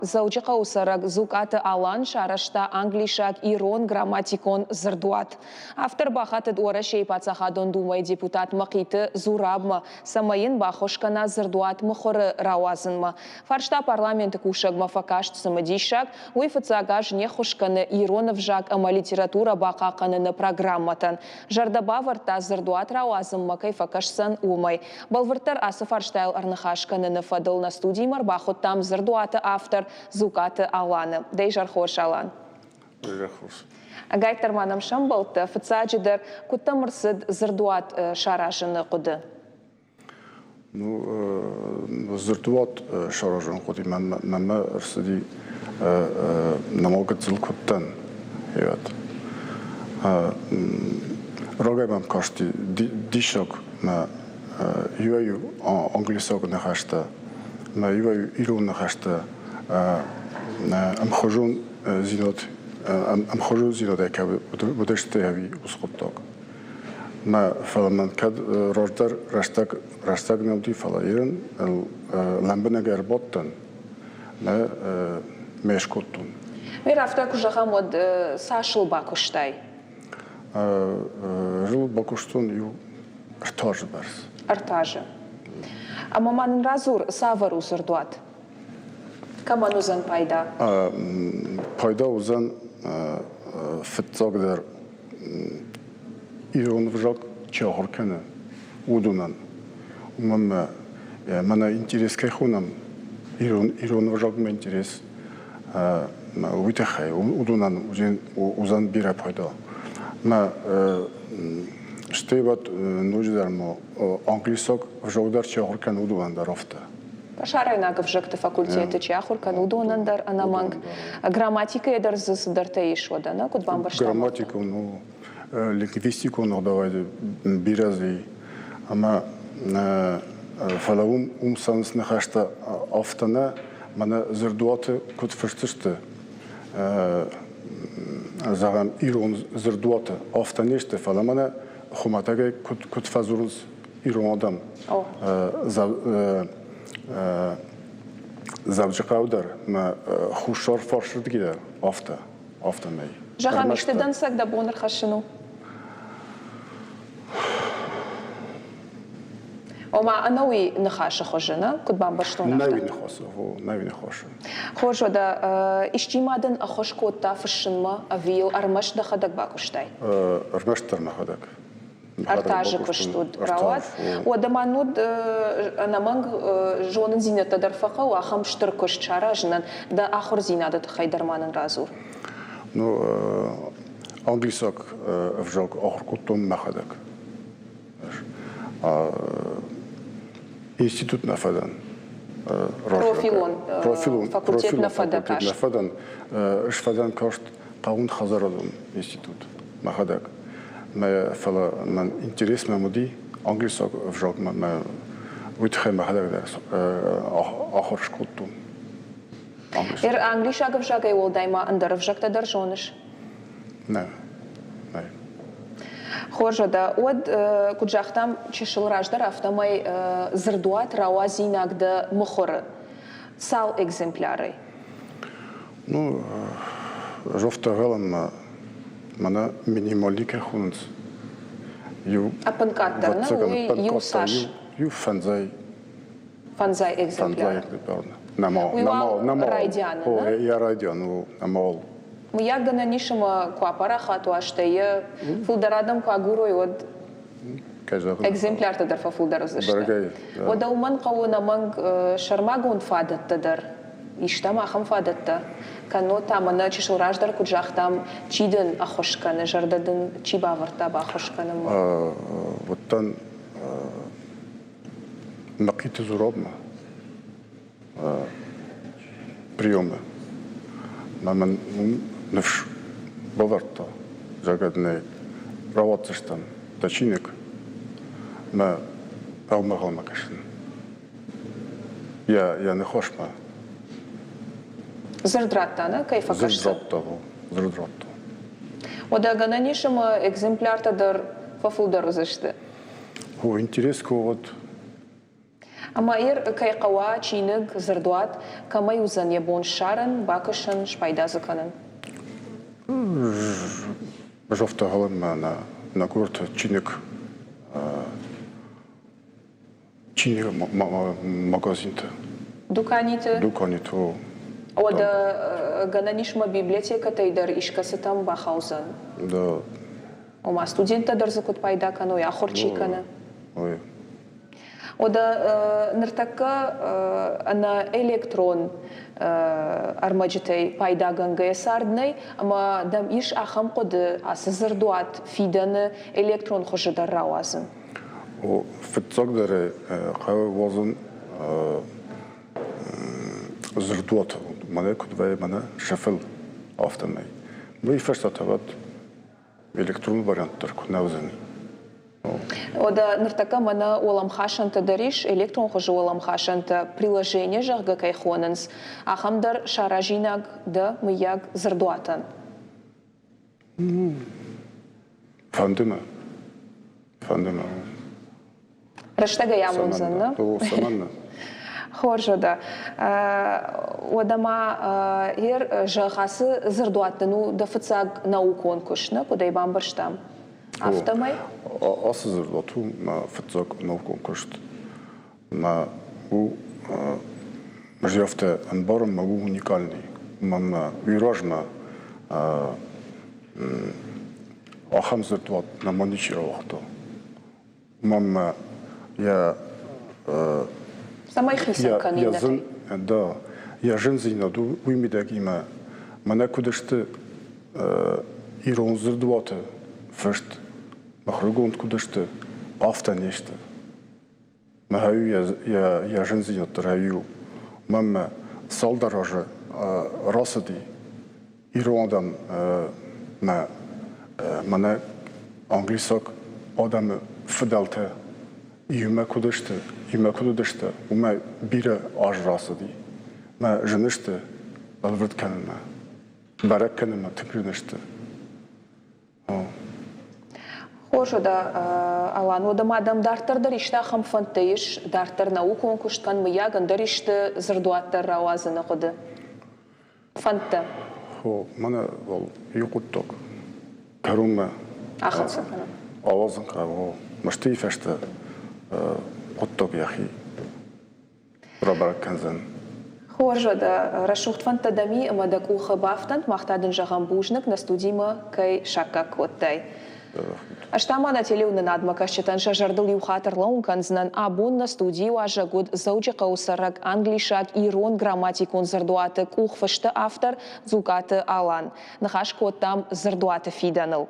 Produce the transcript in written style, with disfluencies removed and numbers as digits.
Зауджиqa усарак зукаты алан шарашта англишак ирон грамматикон зырдуат. Автор бахатыд ора шейпацахадон думай депутат мақиты зурабма, самайын бахошкана зырдуат мухоры рауазынма. Фаршта парламенты кушагма факашт самадишак, уйфацагаж нехошканы иронов жак ама литература бақақанына программатан. Жардаба варта зырдуат рауазынма кайфакашсан умай. Балвартар асы фарштайл арнахашканына фадыл на студии марбахот там зырдуаты автор Зукаты аланы. Дейжар хош алан. Дейжар хош. Агайтар манам шамбалты, фацаджидер кутамырсыд зырдуат шаражыны куды? Ну, зырдуат шаражыны куды. Мәмі ырсыди намалға цил куттан. Рогай мәм кашти дишок ма юаю англисок нахашта, ма юаю ирун нахашта, амхожун зинот экабы будеште яви усқотток. Ма фаламан кад рождар раштаг намди фала ирен ламбына герботтан ма мешкоттун. Мир автак ужаха мод сашыл бакуштай. Жил бакуштун ю артажы барс. Артажы. А маман разур савар узырдуат. Каман узан пайда? Пайда узан фитцагдер ирон вжак чахорканы удунан. Умам мана интерес кайхунам ирон вжак ма интерес уйтахай удунан узан бира пайда. Ма штейбат нуждармо англисок вжакдар чахорканы удунан дарофта. Шарайнагов жакты факультеты чахуркан удонандар анаманг грамматика эдер засдартай шода на кудбам башта. Грамматика, ну лингвистику ну давай биразы, ама фалаум санс нахашта автана мана зырдуаты куд фыртышты загам ирон зырдуаты автанеште фаламана хуматага куд фазурус ирон адам. Завжакаудар ма хушар фаршыд гидер афта мей. Жаха миштедан сак да бонер хашыну. Ома анауи нахаша хожена кудбам баштона. Нави нахаса, нави нахаша. Хожо да ишчимадан ахошкота фашынма авил армаш да хадак бакуштай. Армаштар нахадак. Артажы кыштуд рауат. Одамануд наманг жонын зинета дарфаqa у ахам штыр кышчара жнан да ахур зинадат хайдарманын разур. Ну англисак вжак ахур куттун нахадак. Институт нафадан. Профилон факультет нафадакаш. Нафадан шфадан кашт qaun xazaradun институт нахадак. ما فلا من интерес ممودي англисок вжак ما ويتخيل ما هذا آخر شكوتو. англишак вжак ай волдайма андер вжак та даржоныш. Не. Хожо да од куджахтам чешил раждар автомай зырдуат рауазинак да мухоры. Сал экземпляры. Ну, жофта галам мана минималика хунц. Апанкаттар, ну, ю саш. Ю фанзай. Фанзай экземпляр. Намал. Райдяна, да? Я райдян, намал. Мы ягдана нишама куапара хату аштая фулдарадам куагурой от экземпляр тадар фа фулдар зашта. Ода уман кау наманг шармагун фадат тадар. Иштама ахам фадатта. Кано там ана чешил раждар куджахтам чиден ахошканы жардадын чибаварта бахошканы. Вот там макиты зуробма приемы. Маман нефш баварта жагадный раватсыштан тачиник ма алмагал макашин. Я не хошма. Зырдраттана кайфа кашса. Зырдратта. Ода гананишама экземпляр тадар фафулдар зашты. Интерес вот Ama kay qawa çiğnig zırduat kamay uzan yebon şarın bakışın şpayda zıkanın. Жовта галина на курт чиник магазинте. Dukanite. Дуканито. O da gananişma biblioteka teyder işkasıtam baxauzan. Да. Oma studenta dar zıkut payda kano ya xorçikanı. Ой. O da nırtakka ana elektron armacıtay payda gangaya sardnay ama dam iş axam qodı ası zırduat fidanı elektron xoşudar rawazın. O фитцогдере қавы возын зырдуат мане кудвай мане шефел автомай. Мы ферстатават электрон варианттар кунавзани. O da nırtakka mana olam xaşanta dariş elektron xoşu olam xaşanta приложение жагга кайхонанс axam dar şarajinag da mıyag zırduatan. Фандема. Фандема. Rıştaga yamunzan, ne? То саманна. Хорошо, да. Одама ир жахасы зырдуаттыну да фыцаг наукон кушна, кудай бамбарштам. Автомай? Асы зырдуату ма фитцог наукон кушт. Ма у жавте анбаром магу уникальный. Мама виражма ахам зырдуат на маничера вахто. Мама я Самай хисан канинаты. Да, я жензина ду уймидак има мана кудышты ирон зырдуаты фырст махругонт кудышты афта нешты. Махаю я жензина тараю мама салдаража расади ирондам мана англисак адамы фидалте Юма кудышты, ума бире ажрасы ди. Ма жынышты, алвырт кәніма, барак кәніма тікрінішті. Хорошо, да, Алан, одама адам дартардар ишта хам фантайш, дартар наукон кушткан мыяган дар ишты зырдуаттар рауазыны құды. Фанта. Хо, мана ол юқутток. Карума. Ахылсын. Авазын қавы, машты ифәшті. قطب يا أخي ربك كنزن Хорошо, да, рашухт фанта дами, ама да куха бафтант, махтадын жагам бужнак на студима кай шака коттай. Аштама на телеуны надмака щитан шажардыл юхатыр лаунканзнан абон на студию ажа гуд зауджи каусарак англишак ирон грамматикон зардуаты кухфышты автор зукаты алан. Нахаш коттам зардуаты фиданыл.